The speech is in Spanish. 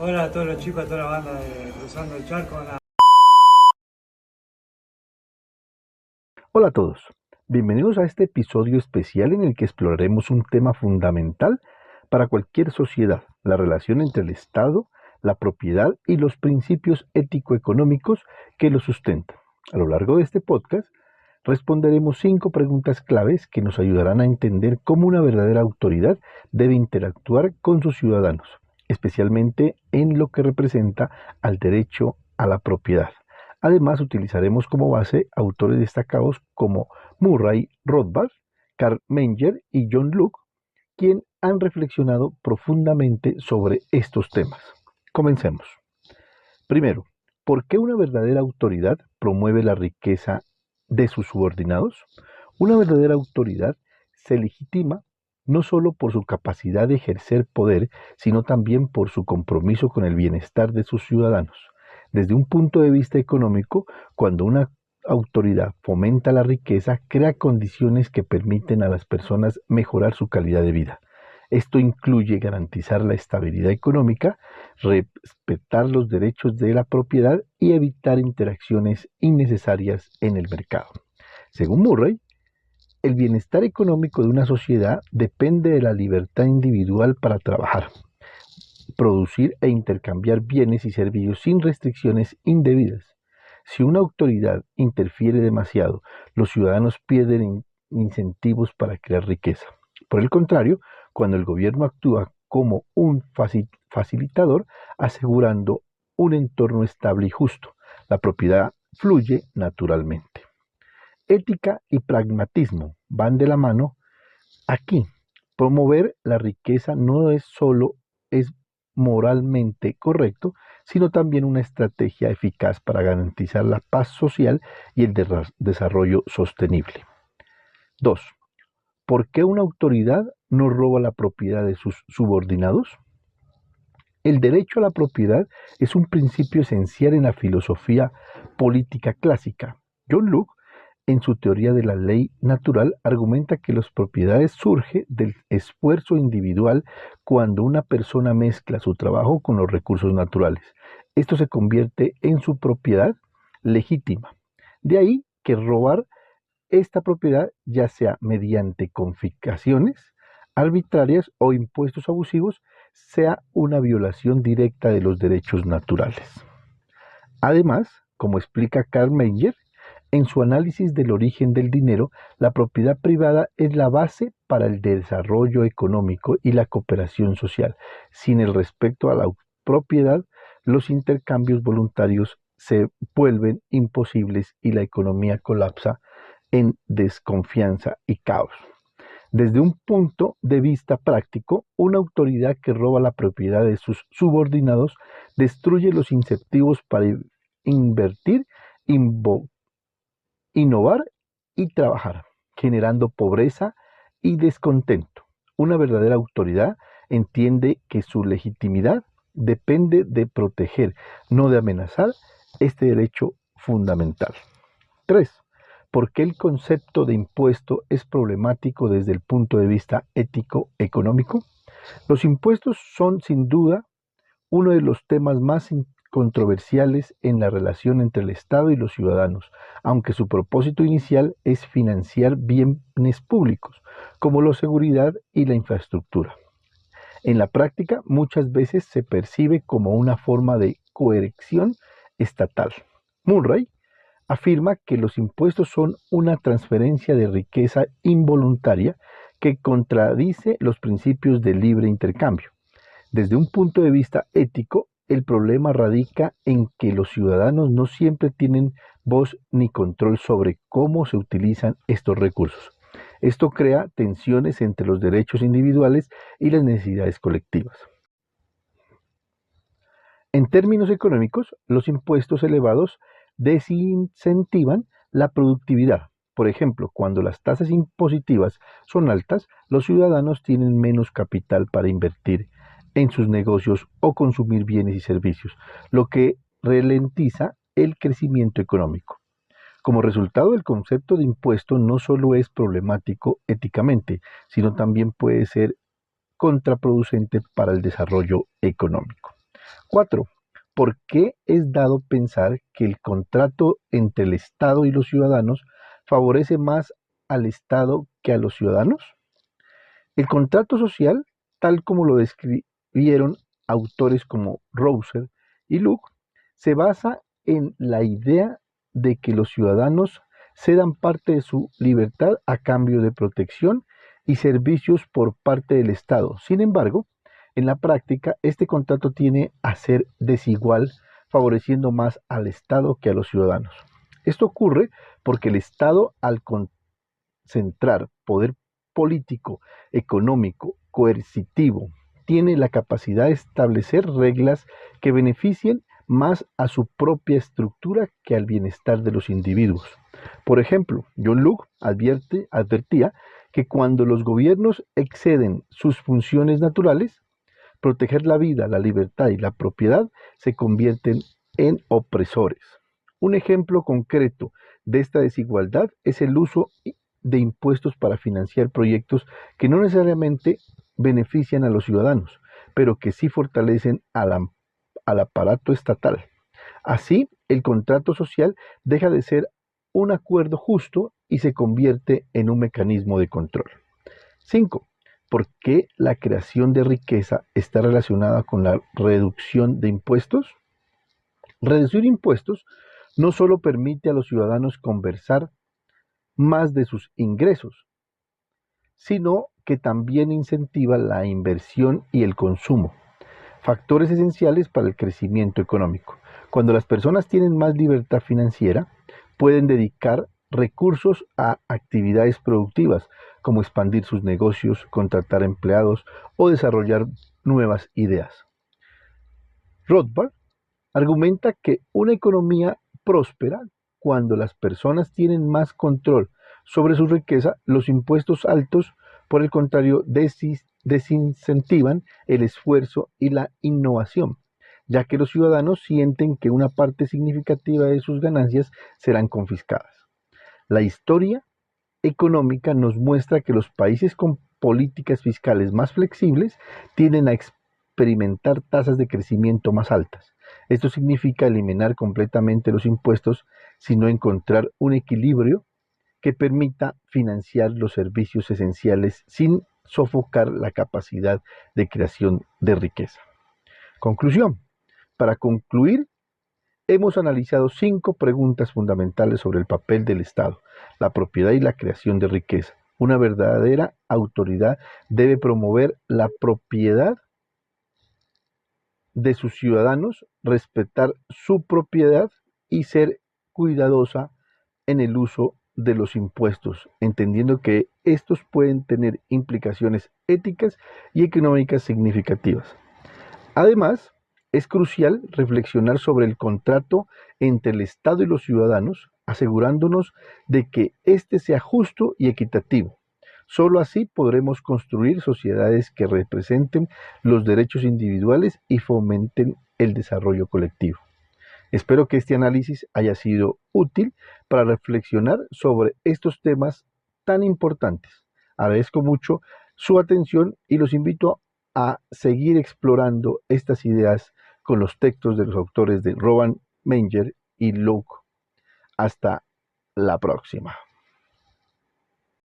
Hola a todos los chicos, a toda la banda de Cruzando el Charco. Hola a todos, bienvenidos a este episodio especial en el que exploraremos un tema fundamental para cualquier sociedad, la relación entre el Estado, la propiedad y los principios ético-económicos que lo sustentan. A lo largo de este podcast responderemos 5 preguntas claves que nos ayudarán a entender cómo una verdadera autoridad debe interactuar con sus ciudadanos, especialmente en lo que representa al derecho a la propiedad. Además, utilizaremos como base autores destacados como Murray Rothbard, Karl Menger y John Locke, quien han reflexionado profundamente sobre estos temas. Comencemos. Primero, ¿por qué una verdadera autoridad promueve la riqueza de sus subordinados? Una verdadera autoridad se legitima no solo por su capacidad de ejercer poder, sino también por su compromiso con el bienestar de sus ciudadanos. Desde un punto de vista económico, cuando una autoridad fomenta la riqueza, crea condiciones que permiten a las personas mejorar su calidad de vida. Esto incluye garantizar la estabilidad económica, respetar los derechos de la propiedad y evitar interacciones innecesarias en el mercado. Según Murray, el bienestar económico de una sociedad depende de la libertad individual para trabajar, producir e intercambiar bienes y servicios sin restricciones indebidas. Si una autoridad interfiere demasiado, los ciudadanos pierden incentivos para crear riqueza. Por el contrario, cuando el gobierno actúa como un facilitador, asegurando un entorno estable y justo, la propiedad fluye naturalmente. Ética y pragmatismo van de la mano aquí. Promover la riqueza no es solo es moralmente correcto, sino también una estrategia eficaz para garantizar la paz social y el desarrollo sostenible. 2. ¿Por qué una autoridad no roba la propiedad de sus subordinados? El derecho a la propiedad es un principio esencial en la filosofía política clásica. John Locke, en su teoría de la ley natural, argumenta que las propiedades surgen del esfuerzo individual cuando una persona mezcla su trabajo con los recursos naturales. Esto se convierte en su propiedad legítima. De ahí que robar esta propiedad, ya sea mediante confiscaciones arbitrarias o impuestos abusivos, sea una violación directa de los derechos naturales. Además, como explica Karl Menger, en su análisis del origen del dinero, la propiedad privada es la base para el desarrollo económico y la cooperación social. Sin el respeto a la propiedad, los intercambios voluntarios se vuelven imposibles y la economía colapsa en desconfianza y caos. Desde un punto de vista práctico, una autoridad que roba la propiedad de sus subordinados destruye los incentivos para invertir, innovar y trabajar, generando pobreza y descontento. Una verdadera autoridad entiende que su legitimidad depende de proteger, no de amenazar este derecho fundamental. 3. ¿Por qué el concepto de impuesto es problemático desde el punto de vista ético-económico? Los impuestos son sin duda uno de los temas más controversiales en la relación entre el Estado y los ciudadanos, aunque su propósito inicial es financiar bienes públicos, como la seguridad y la infraestructura. En la práctica, muchas veces se percibe como una forma de coerción estatal. Murray afirma que los impuestos son una transferencia de riqueza involuntaria que contradice los principios del libre intercambio. Desde un punto de vista ético, el problema radica en que los ciudadanos no siempre tienen voz ni control sobre cómo se utilizan estos recursos. Esto crea tensiones entre los derechos individuales y las necesidades colectivas. En términos económicos, los impuestos elevados desincentivan la productividad. Por ejemplo, cuando las tasas impositivas son altas, los ciudadanos tienen menos capital para invertir en sus negocios o consumir bienes y servicios, lo que ralentiza el crecimiento económico. Como resultado, el concepto de impuesto no solo es problemático éticamente, sino también puede ser contraproducente para el desarrollo económico. 4. ¿Por qué es dado pensar que el contrato entre el Estado y los ciudadanos favorece más al Estado que a los ciudadanos? El contrato social, tal como lo describieron autores como Rouser y Luke, se basa en la idea de que los ciudadanos cedan parte de su libertad a cambio de protección y servicios por parte del Estado. Sin embargo, en la práctica, este contrato tiene a ser desigual, favoreciendo más al Estado que a los ciudadanos. Esto ocurre porque el Estado, al concentrar poder político, económico, coercitivo, tiene la capacidad de establecer reglas que beneficien más a su propia estructura que al bienestar de los individuos. Por ejemplo, John Locke advertía que cuando los gobiernos exceden sus funciones naturales, proteger la vida, la libertad y la propiedad se convierten en opresores. Un ejemplo concreto de esta desigualdad es el uso de impuestos para financiar proyectos que no necesariamente benefician a los ciudadanos, pero que sí fortalecen al aparato estatal. Así, el contrato social deja de ser un acuerdo justo y se convierte en un mecanismo de control. 5. ¿Por qué la creación de riqueza está relacionada con la reducción de impuestos? Reducir impuestos no solo permite a los ciudadanos conversar más de sus ingresos, sino que también incentiva la inversión y el consumo, factores esenciales para el crecimiento económico. Cuando las personas tienen más libertad financiera, pueden dedicar recursos a actividades productivas, como expandir sus negocios, contratar empleados o desarrollar nuevas ideas. Rothbard argumenta que una economía próspera, cuando las personas tienen más control sobre su riqueza, los impuestos altos, por el contrario, desincentivan el esfuerzo y la innovación, ya que los ciudadanos sienten que una parte significativa de sus ganancias serán confiscadas. La historia económica nos muestra que los países con políticas fiscales más flexibles tienden a experimentar tasas de crecimiento más altas. Esto significa eliminar completamente los impuestos, sino encontrar un equilibrio que permita financiar los servicios esenciales sin sofocar la capacidad de creación de riqueza. Conclusión. Para concluir, hemos analizado 5 preguntas fundamentales sobre el papel del Estado, la propiedad y la creación de riqueza. Una verdadera autoridad debe promover la propiedad de sus ciudadanos, respetar su propiedad y ser cuidadosa en el uso de los impuestos, entendiendo que estos pueden tener implicaciones éticas y económicas significativas. Además, es crucial reflexionar sobre el contrato entre el Estado y los ciudadanos, asegurándonos de que éste sea justo y equitativo. Solo así podremos construir sociedades que representen los derechos individuales y fomenten el desarrollo colectivo. Espero que este análisis haya sido útil para reflexionar sobre estos temas tan importantes. Agradezco mucho su atención y los invito a seguir explorando estas ideas con los textos de los autores de Robert Menger y Locke. Hasta la próxima.